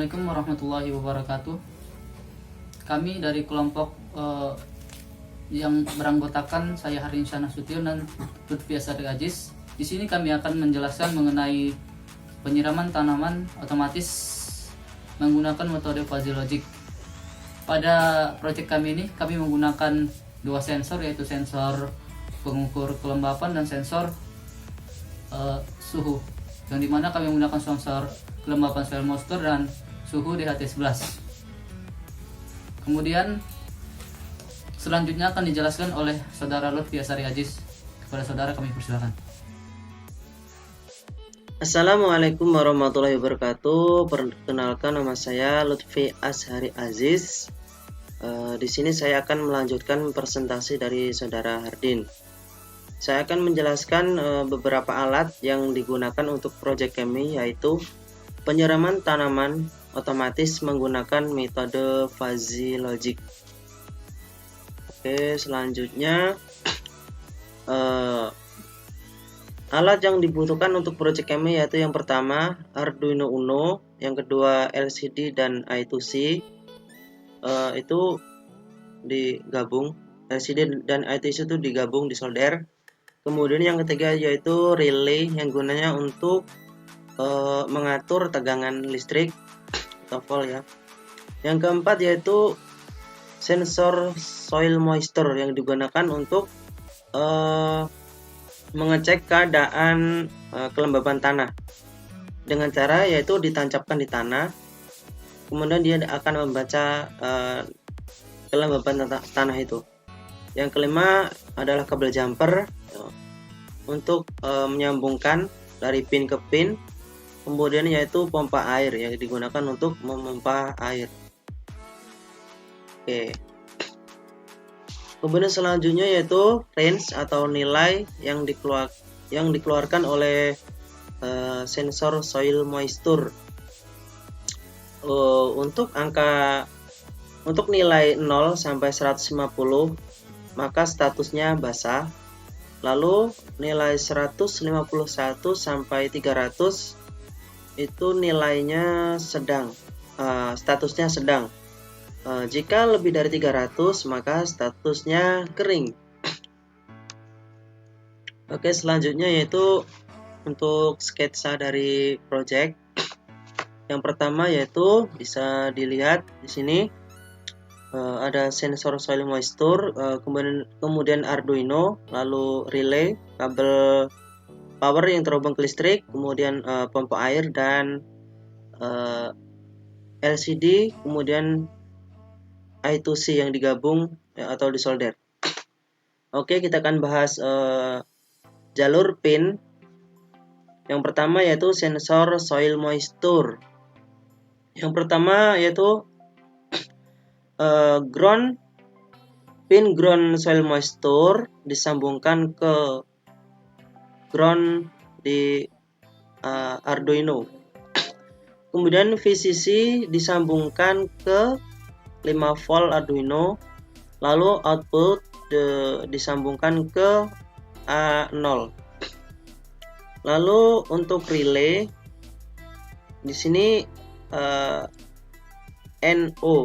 Assalamualaikum warahmatullahi wabarakatuh. Kami dari kelompok yang beranggotakan saya Harinsya Nasution dan Lutfi Asari Aziz. Di sini kami akan menjelaskan mengenai penyiraman tanaman otomatis menggunakan metode fuzzy logic. Pada proyek kami ini kami menggunakan dua sensor, yaitu sensor pengukur kelembapan dan sensor suhu, yang dimana kami menggunakan sensor kelembapan soil moisture dan suhu DHT11. Kemudian selanjutnya akan dijelaskan oleh saudara Lutfi Asari Aziz. Kepada saudara kami persilakan. Assalamualaikum warahmatullahi wabarakatuh. Perkenalkan, nama saya Lutfi Asari Aziz. Di sini saya akan melanjutkan presentasi dari saudara Hardin. Saya akan menjelaskan beberapa alat yang digunakan untuk proyek kami, yaitu penyiraman tanaman otomatis menggunakan metode fuzzy logic. Oke, selanjutnya alat yang dibutuhkan untuk proyek kami yaitu yang pertama Arduino Uno, yang kedua LCD dan I2C. Itu digabung, LCD dan I2C itu digabung, disolder. Kemudian yang ketiga yaitu relay yang gunanya untuk mengatur tegangan listrik atau volt ya. Yang keempat yaitu sensor soil moisture yang digunakan untuk mengecek keadaan kelembapan tanah dengan cara yaitu ditancapkan di tanah, kemudian dia akan membaca kelembapan tanah itu. Yang kelima adalah kabel jumper untuk menyambungkan dari pin ke pin. Kemudian yaitu pompa air yang digunakan untuk memompa air. Oke. Kemudian selanjutnya yaitu range atau nilai yang dikeluarkan oleh sensor soil moisture. Untuk nilai 0 sampai 150 maka statusnya basah. Lalu nilai 151 sampai 300 itu nilainya sedang, statusnya sedang. Jika lebih dari 300 maka statusnya kering. Oke, selanjutnya yaitu untuk sketsa dari project. Yang pertama yaitu bisa dilihat di sini ada sensor soil moisture, kemudian Arduino, lalu relay, kabel power yang terhubung ke listrik, kemudian pompa air dan LCD, kemudian I2C yang digabung atau disolder. Oke, kita akan bahas jalur pin. Yang pertama yaitu sensor soil moisture. Yang pertama yaitu pin ground soil moisture disambungkan ke ground di Arduino. Kemudian VCC disambungkan ke 5 volt Arduino, lalu output disambungkan ke A0. Lalu untuk relay di sini NO.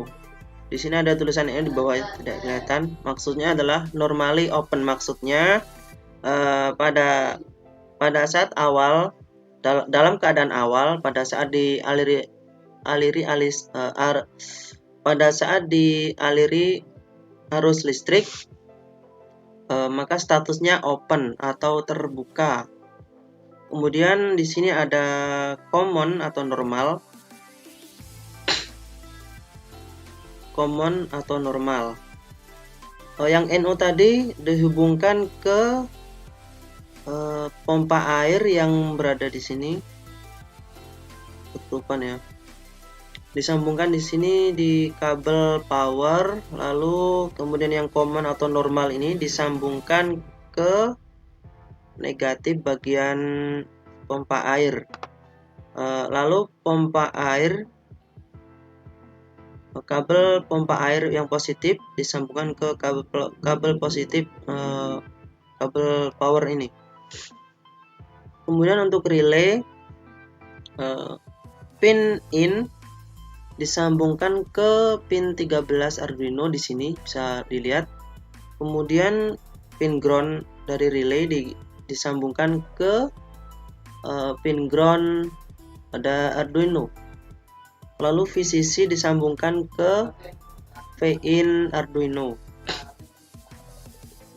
Di sini ada tulisan NO di bawah, tidak kelihatan. Maksudnya adalah normally open. Maksudnya pada saat awal, dalam keadaan awal, pada saat dialiri arus listrik, maka statusnya open atau terbuka. Kemudian di sini ada common atau normal. Yang NO tadi dihubungkan ke pompa air yang berada di sini. Tutupan ya. Disambungkan di sini di kabel power, lalu kemudian yang common atau normal ini disambungkan ke negatif bagian pompa air. Lalu kabel pompa air yang positif disambungkan ke kabel positif kabel power ini. Kemudian untuk relay pin in disambungkan ke pin 13 Arduino di sini bisa dilihat. Kemudian pin ground dari relay disambungkan ke pin ground pada Arduino. Lalu VCC disambungkan ke V-in Arduino.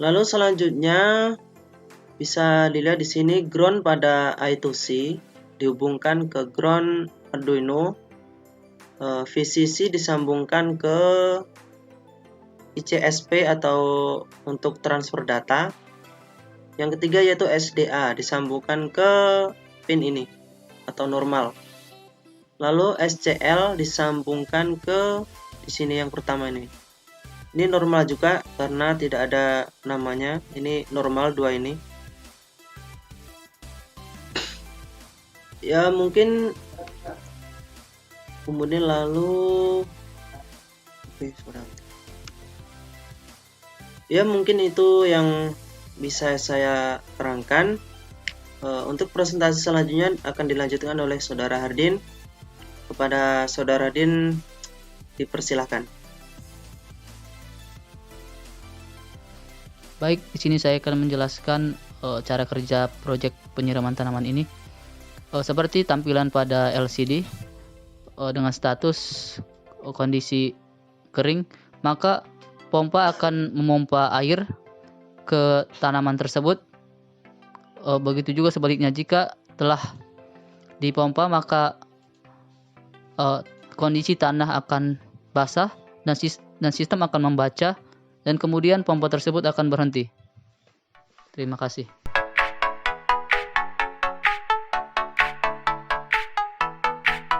Lalu selanjutnya bisa dilihat di sini ground pada I2C dihubungkan ke ground Arduino. VCC disambungkan ke ICSP atau untuk transfer data. Yang ketiga yaitu SDA disambungkan ke pin ini atau normal. Lalu SCL disambungkan ke di sini yang pertama ini. Ini normal juga karena tidak ada namanya. Ini normal 2 ini. Ya mungkin kemudian lalu ya mungkin itu yang bisa saya terangkan. Untuk presentasi selanjutnya akan dilanjutkan oleh Saudara Hardin. Kepada Saudara Hardin dipersilahkan. Baik, di sini saya akan menjelaskan cara kerja proyek penyiraman tanaman ini. Seperti tampilan pada LCD dengan status kondisi kering, maka pompa akan memompa air ke tanaman tersebut. Begitu juga sebaliknya, jika telah dipompa maka kondisi tanah akan basah dan sistem akan membaca dan kemudian pompa tersebut akan berhenti. Terima kasih.